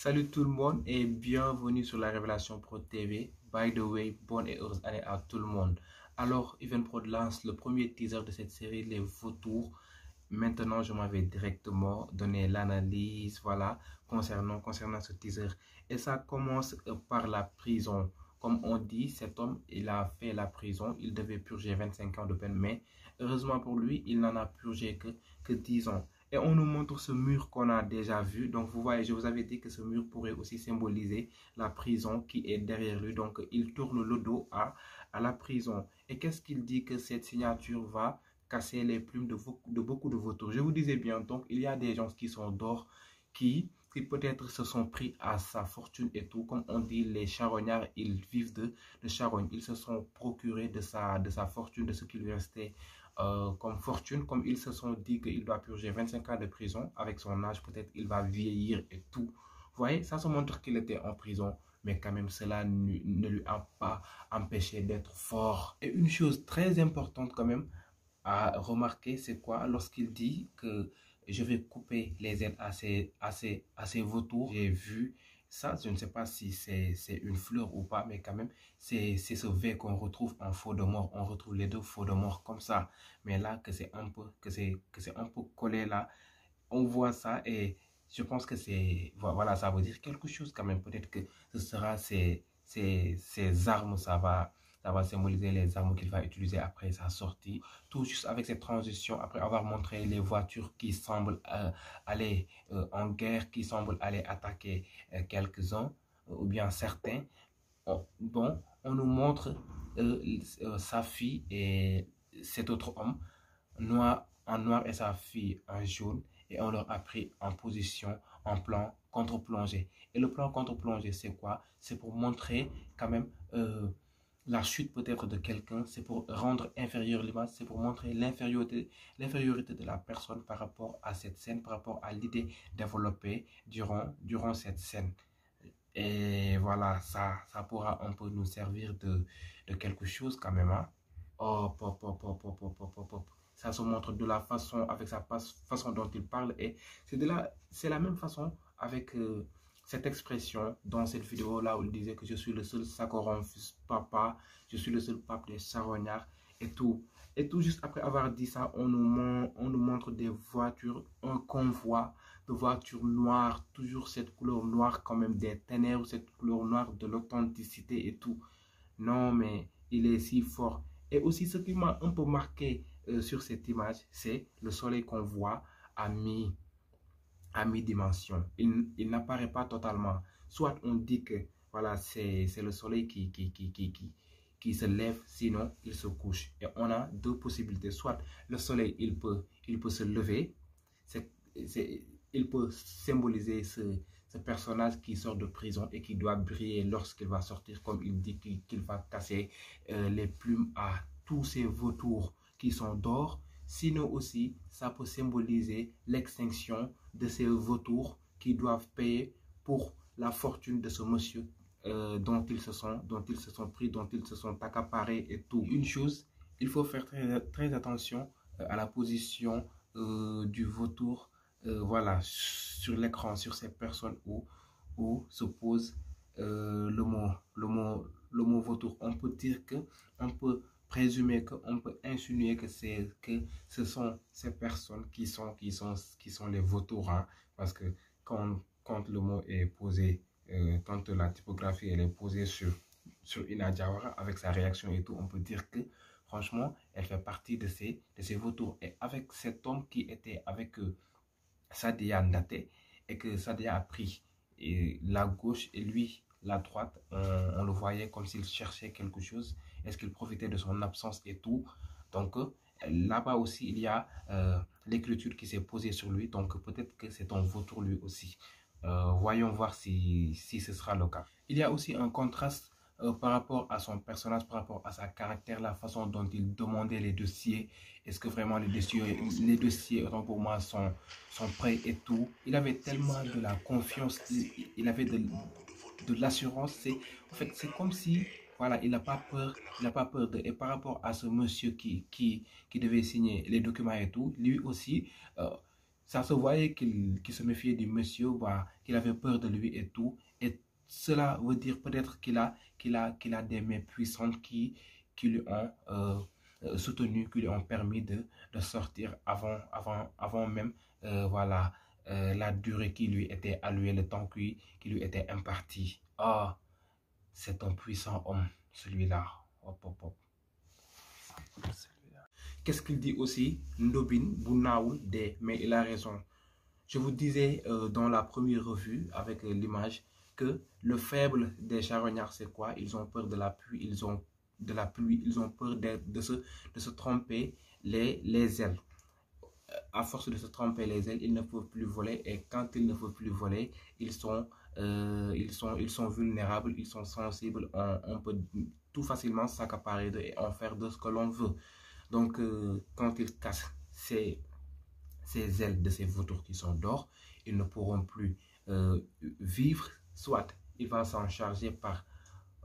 Salut tout le monde et bienvenue sur la Révélation Pro TV. By the way, bonne et heureuse année à tout le monde. Alors, Evenprod lance le premier teaser de cette série, les vautours. Maintenant, je m'avais directement donné l'analyse, voilà, concernant ce teaser. Et ça commence par la prison. Comme on dit, cet homme, il a fait la prison. Il devait purger 25 ans de peine, mais heureusement pour lui, il n'en a purgé que 10 ans. Et on nous montre ce mur qu'on a déjà vu. Donc, vous voyez, je vous avais dit que ce mur pourrait aussi symboliser la prison qui est derrière lui. Donc, il tourne le dos à la prison. Et qu'est-ce qu'il dit que cette signature va casser les plumes de beaucoup de vautours? Je vous disais bien, donc, il y a des gens qui sont d'or, qui peut-être se sont pris à sa fortune et tout. Comme on dit, les charognards, ils vivent de charogne. Ils se sont procurés de sa fortune, de ce qui lui restait comme fortune, comme ils se sont dit qu'il doit purger 25 ans de prison. Avec son âge, peut-être il va vieillir et tout. Vous voyez, ça se montre qu'il était en prison, mais quand même cela ne lui a pas empêché d'être fort. Et une chose très importante quand même à remarquer, c'est quoi? Lorsqu'il dit que je vais couper les ailes à ces vautours, j'ai vu ça, je ne sais pas si c'est une fleur ou pas, mais quand même, c'est ce V qu'on retrouve en faux de mort. On retrouve les deux faux de mort comme ça. Mais là, que c'est un peu, que c'est un peu collé là, on voit ça et je pense que c'est, voilà, ça veut dire quelque chose quand même. Peut-être que ce sera ces armes, ça va symboliser les armes qu'il va utiliser après sa sortie. Tout juste avec cette transition, après avoir montré les voitures qui semblent aller en guerre, qui semblent aller attaquer quelques-uns, ou bien certains. Bon, on nous montre sa fille et cet autre homme en noir et sa fille en jaune, et on leur a pris en position en plan contre-plongée. Et le plan contre-plongée, c'est quoi? C'est pour montrer quand même la chute peut-être de quelqu'un, c'est pour rendre inférieure l'image, c'est pour montrer l'infériorité de la personne par rapport à cette scène, par rapport à l'idée développée durant cette scène. Et voilà, ça pourra un peu nous servir de quelque chose quand même. Hein? Hop, hop, hop, hop, hop, hop, hop, hop, hop. Ça se montre de la façon, avec sa façon dont il parle. Et c'est la même façon avec cette expression dans cette vidéo-là où il disait que je suis le seul Sakoron fils papa, je suis le seul pape des charognards et tout. Et tout juste après avoir dit ça, on nous montre des voitures, un convoi de voitures noires, toujours cette couleur noire quand même des ténèbres, cette couleur noire de l'authenticité et tout. Non, mais il est si fort. Et aussi, ce qui m'a un peu marqué sur cette image, c'est le soleil qu'on voit à mi-dimension. Il n'apparaît pas totalement. Soit on dit que voilà, c'est le soleil qui se lève, sinon il se couche. Et on a deux possibilités. Soit le soleil, il peut se lever, il peut symboliser ce personnage qui sort de prison et qui doit briller lorsqu'il va sortir, comme il dit qu'il va casser les plumes à tous ces vautours qui sont d'or. Sinon aussi, ça peut symboliser l'extinction de ces vautours qui doivent payer pour la fortune de ce monsieur dont ils se sont pris, dont ils se sont accaparés et tout. Une chose, il faut faire très attention à la position du vautour, voilà, sur l'écran, sur ces personnes où se pose le mot vautour. On peut dire que, on peut présumer qu'on peut insinuer que ce sont ces personnes qui sont les vautours, hein, parce que quand le mot est posé, quand la typographie elle est posée sur Ina Diawara avec sa réaction et tout, on peut dire que franchement elle fait partie de ces vautours. Et avec cet homme qui était avec Sadia Ndate, et que Sadia a pris la gauche et lui la droite, on le voyait comme s'il cherchait quelque chose. Est-ce qu'il profitait de son absence et tout? Donc là-bas aussi, il y a l'écriture qui s'est posée sur lui. Donc peut-être que c'est un vautour lui aussi. Voyons voir si ce sera le cas. Il y a aussi un contraste par rapport à son personnage, par rapport à sa caractère, la façon dont il demandait les dossiers. Est-ce que vraiment les dossiers autant pour moi sont prêts et tout? Il avait tellement de la confiance, il avait de l'assurance. En fait, c'est comme si, voilà, il n'a pas peur, et par rapport à ce monsieur qui devait signer les documents et tout, lui aussi, Ça se voyait qu'il se méfiait du monsieur, bah, qu'il avait peur de lui et tout. Et cela veut dire peut-être qu'il a des mains puissantes qui lui ont soutenu, qui lui ont permis de sortir avant même voilà, la durée qui lui était allouée, le temps qui lui était imparti. Ah, c'est un puissant homme, celui-là. Hop, hop, hop. Qu'est-ce qu'il dit aussi? Ndobin, Bounaoul, mais il a raison. Je vous disais dans la première revue avec l'image que le faible des charognards, c'est quoi? Ils ont peur de la pluie, ils ont peur de se tromper les ailes. À force de se tromper les ailes, ils ne peuvent plus voler et quand ils ne peuvent plus voler, ils sont vulnérables, ils sont sensibles, on peut tout facilement s'accaparer d'eux et en faire de ce que l'on veut. Donc, quand ils cassent ces ailes de ces vautours qui sont d'or, ils ne pourront plus vivre, soit il va s'en charger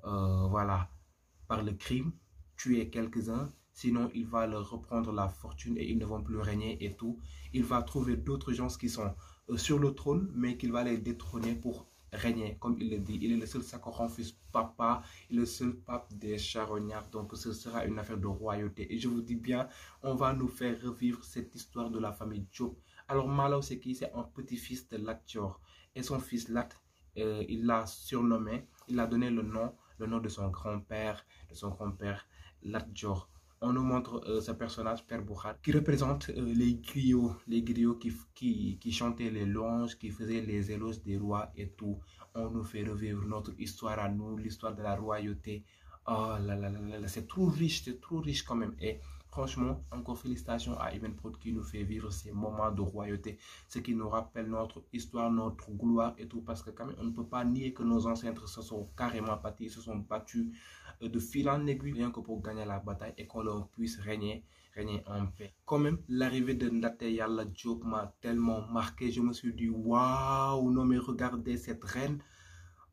voilà, par le crime, tuer quelques-uns, sinon il va leur reprendre la fortune et ils ne vont plus régner et tout. Il va trouver d'autres gens qui sont sur le trône, mais qu'il va les détrôner pour régner, comme il le dit. Il est le seul Sakhoran fils papa, il est le seul pape des charognards, donc ce sera une affaire de royauté. Et je vous dis bien, on va nous faire revivre cette histoire de la famille Diop. Alors Malaw, c'est qui? C'est un petit-fils de Lat Dior. Et son fils Lat, il l'a surnommé, il a donné le nom de son grand-père, Lat Dior. On nous montre ce personnage, Père Boukhar, qui représente les griots qui chantaient les louanges, qui faisaient les éloges des rois et tout. On nous fait revivre notre histoire à nous, l'histoire de la royauté. Oh là là là là, c'est trop riche quand même. Et franchement, encore félicitations à Evenprod qui nous fait vivre ces moments de royauté, ce qui nous rappelle notre histoire, notre gloire et tout, parce que quand même, on ne peut pas nier que nos ancêtres se sont carrément battus, se sont battus de fil en aiguille, rien que pour gagner la bataille et qu'on leur puisse régner en paix. Quand même, l'arrivée de Ndate Yalla Diop m'a tellement marqué, je me suis dit, waouh, non mais regardez cette reine,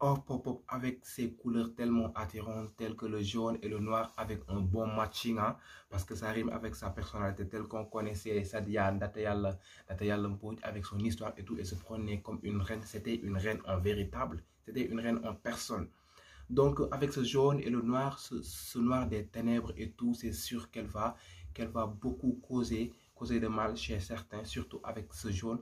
hop, avec ses couleurs tellement attirantes, telles que le jaune et le noir, avec un bon matching, hein, parce que ça rime avec sa personnalité telle qu'on connaissait Sadia Ndate Yalla Mbodj, avec son histoire et tout, et se prenait comme une reine. C'était une reine en véritable, c'était une reine en personne. Donc avec ce jaune et le noir, ce noir des ténèbres et tout, c'est sûr qu'elle va beaucoup causer de mal chez certains, surtout avec ce jaune,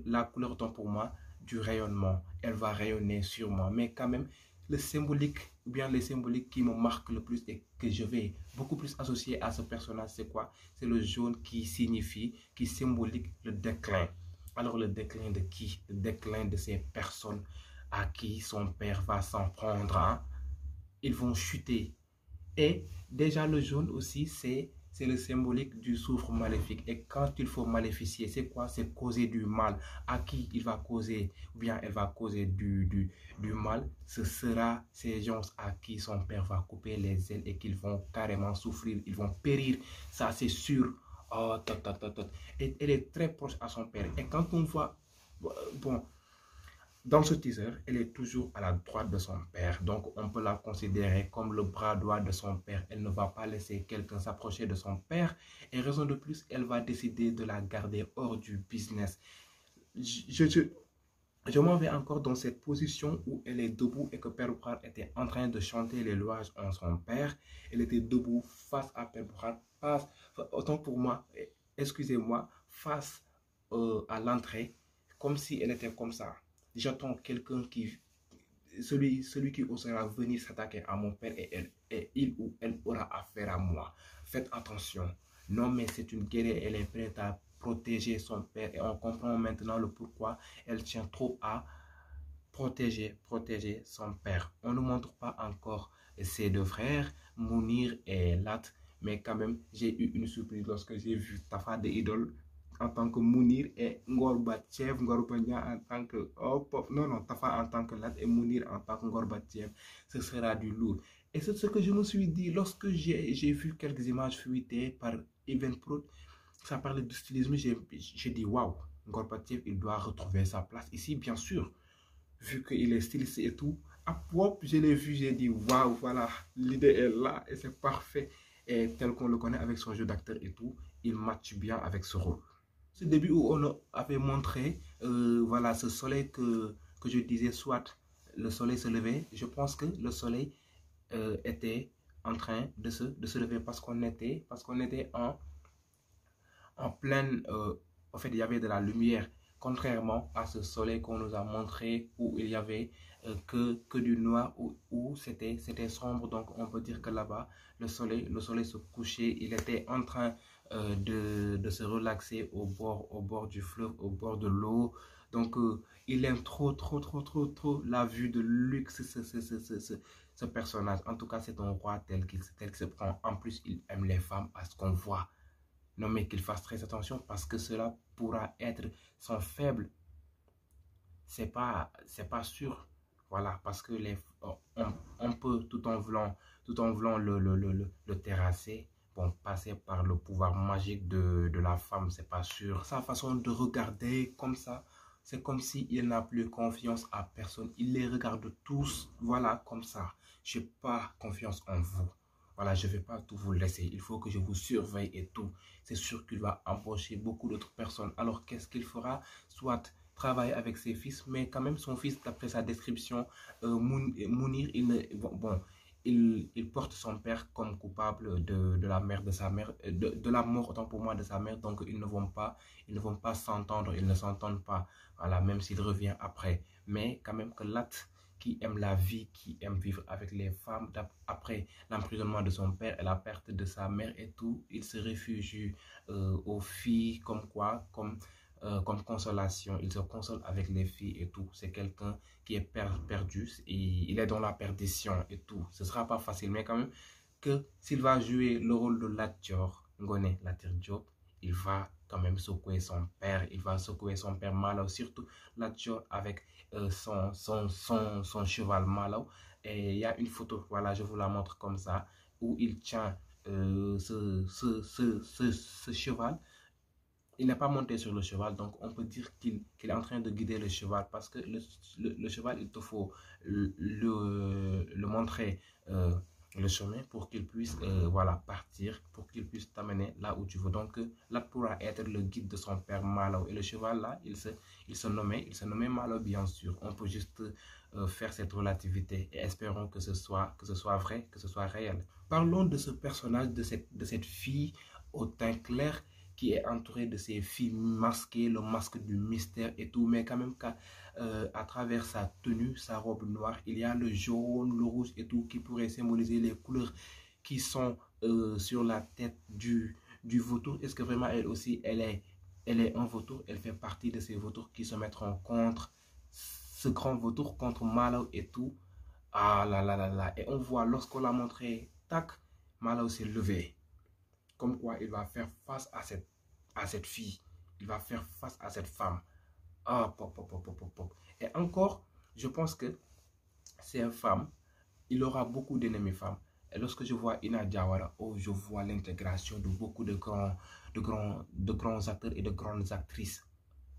la couleur donc pour moi du rayonnement. Elle va rayonner sur moi, mais quand même le symbolique, ou bien les symboliques qui me marquent le plus et que je vais beaucoup plus associer à ce personnage, c'est quoi? C'est le jaune qui symbolique le déclin. Alors le déclin de qui? Le déclin de ces personnes à qui son père va s'en prendre, hein? Ils vont chuter. Et déjà le jaune aussi, c'est le symbolique du soufre maléfique. Et quand il faut maléficier, c'est quoi? C'est causer du mal. À qui il va causer, ou bien elle va causer du mal? Ce sera ces gens à qui son père va couper les ailes et qu'ils vont carrément souffrir, ils vont périr. Ça, c'est sûr. Oh, Et elle est très proche à son père. Et quand on voit, bon, dans ce teaser, elle est toujours à la droite de son père, donc on peut la considérer comme le bras droit de son père. Elle ne va pas laisser quelqu'un s'approcher de son père et raison de plus, elle va décider de la garder hors du business. Je m'en vais encore dans cette position où elle est debout et que Père Boukhar était en train de chanter les louanges en son père. Elle était debout face à Père Boukhar, autant pour moi, excusez-moi, face à l'entrée, comme si elle était comme ça. J'attends quelqu'un celui qui osera venir s'attaquer à mon père et il ou elle aura affaire à moi. Faites attention. Non, mais c'est une guerrière, elle est prête à protéger son père et on comprend maintenant le pourquoi elle tient trop à protéger son père. On ne montre pas encore ses deux frères, Mounir et Lat, mais quand même, j'ai eu une surprise lorsque j'ai vu Tafa de Idol en tant que Mounir et Ngorbatchev, en tant que Tafa en tant que Lat et Mounir en tant que Ngorbatchev. Ce sera du lourd. Et c'est ce que je me suis dit lorsque j'ai vu quelques images fuitées par Evenprod. Ça parlait de stylisme. J'ai dit waouh, Ngorbatchev, il doit retrouver sa place ici, bien sûr. Vu qu'il est styliste et tout. Je l'ai vu, j'ai dit waouh, voilà, l'idée est là et c'est parfait. Et tel qu'on le connaît avec son jeu d'acteur et tout, il match bien avec ce rôle. Ce début où on avait montré, voilà, ce soleil que je disais, soit le soleil se levait, je pense que le soleil était en train de se lever parce qu'on était en pleine, en fait, il y avait de la lumière, contrairement à ce soleil qu'on nous a montré où il y avait que du noir, où c'était sombre. Donc on peut dire que là-bas, le soleil se couchait, il était en train de se relaxer au bord du fleuve, au bord de l'eau. Donc il aime trop la vue de luxe, ce personnage. En tout cas, c'est un roi tel qu'il se prend. En plus, il aime les femmes, à ce qu'on voit. Non, mais qu'il fasse très attention parce que cela pourra être son faible. C'est pas sûr. Voilà, parce que on peut, tout en voulant le terrasser, bon, passer par le pouvoir magique de la femme, c'est pas sûr. Sa façon de regarder comme ça, c'est comme s'il n'a plus confiance à personne. Il les regarde tous, voilà, comme ça. Je n'ai pas confiance en vous. Voilà, je ne vais pas tout vous laisser. Il faut que je vous surveille et tout. C'est sûr qu'il va embaucher beaucoup d'autres personnes. Alors, qu'est-ce qu'il fera? Soit travailler avec ses fils, mais quand même, son fils, d'après sa description, Mounir, il porte son père comme coupable de la mère de sa mère, de la mort, autant pour moi, de sa mère. Donc, ils ne vont pas s'entendre, ils ne s'entendent pas. Voilà, même s'il revient après. Mais quand même que Lat, qui aime la vie, qui aime vivre avec les femmes, après l'emprisonnement de son père et la perte de sa mère et tout, il se réfugie aux filles comme consolation. Il se console avec les filles et tout. C'est quelqu'un qui est perdu et il est dans la perdition et tout. Ce ne sera pas facile, mais quand même que s'il va jouer le rôle de Lat Dior, Ngoné Latyr Diop, il va quand même secouer son père. Il va secouer son père Malaw, surtout Lat Dior avec son cheval Malaw. Et il y a une photo, voilà, je vous la montre comme ça, où il tient ce cheval. Il n'est pas monté sur le cheval, donc on peut dire qu'il est en train de guider le cheval parce que le cheval, il te faut le montrer le chemin pour qu'il puisse voilà, partir, pour qu'il puisse t'amener là où tu veux. Donc là pourra être le guide de son père Malaw. Et le cheval là, il se nommait Malaw, bien sûr. On peut juste faire cette relativité et espérons que ce soit vrai, que ce soit réel. Parlons de ce personnage, de cette fille au teint clair qui est entouré de ces filles masquées, le masque du mystère et tout, mais quand même à travers sa tenue, sa robe noire, il y a le jaune, le rouge et tout qui pourrait symboliser les couleurs qui sont sur la tête du vautour. Est-ce que vraiment elle aussi, elle est un vautour? Elle fait partie de ces vautours qui se mettront contre ce grand vautour, contre Malaw et tout. Ah là là là là. Et on voit lorsqu'on l'a montré, tac, Malaw s'est levé. Comme quoi il va faire face à cette fille. Il va faire face à cette femme. Ah, pop, pop, pop, pop, pop. Et encore, je pense que c'est une femme. Il aura beaucoup d'ennemis femmes. Et lorsque je vois Ina Diawara, oh, je vois l'intégration de beaucoup de grands acteurs et de grandes actrices.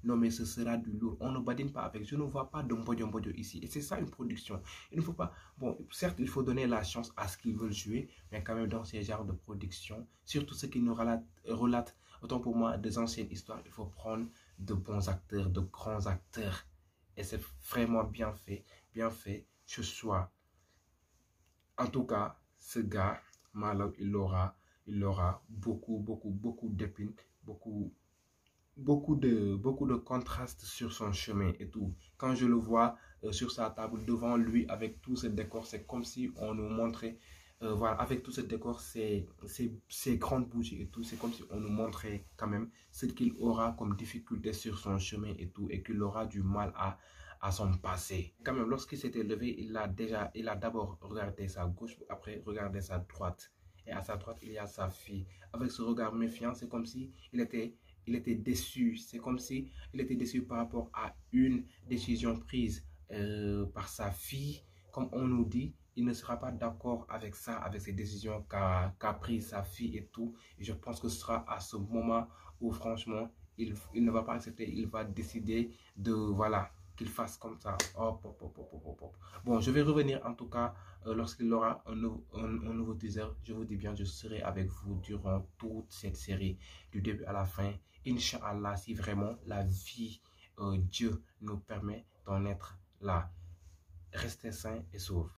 Non, mais ce sera du lourd. On ne badine pas avec. Je ne vois pas de mbodjo ici. Et c'est ça une production. Il ne faut pas... Bon, certes, il faut donner la chance à ce qu'ils veulent jouer, mais quand même dans ces genres de production, surtout ceux qui nous relatent, autant pour moi, des anciennes histoires, il faut prendre de bons acteurs, de grands acteurs. Et c'est vraiment bien fait. Bien fait. Ce soir. En tout cas, ce gars, Malaw, il aura beaucoup d'épines, beaucoup de contrastes sur son chemin et tout. Quand je le vois sur sa table devant lui avec tout ce décor, c'est comme si on nous montrait, voilà, avec tout ce décor, ces grandes bougies et tout, c'est comme si on nous montrait quand même ce qu'il aura comme difficulté sur son chemin et tout, et qu'il aura du mal à son passé. Quand même, lorsqu'il s'était levé, il a d'abord regardé sa gauche, après regardé sa droite. Et à sa droite, il y a sa fille. Avec ce regard méfiant, c'est comme si il était déçu. C'est comme si il était déçu par rapport à une décision prise par sa fille. Comme on nous dit, il ne sera pas d'accord avec ça, avec ces décisions qu'a prise sa fille et tout. Et je pense que ce sera à ce moment où franchement, il ne va pas accepter. Il va décider de, voilà, qu'il fasse comme ça. Hop, hop, hop, hop, hop, hop. Bon, je vais revenir en tout cas lorsqu'il aura un nouveau teaser, je vous dis bien, je serai avec vous durant toute cette série, du début à la fin. Inch'Allah, si vraiment la vie, Dieu nous permet d'en être là. Restez sains et saufs.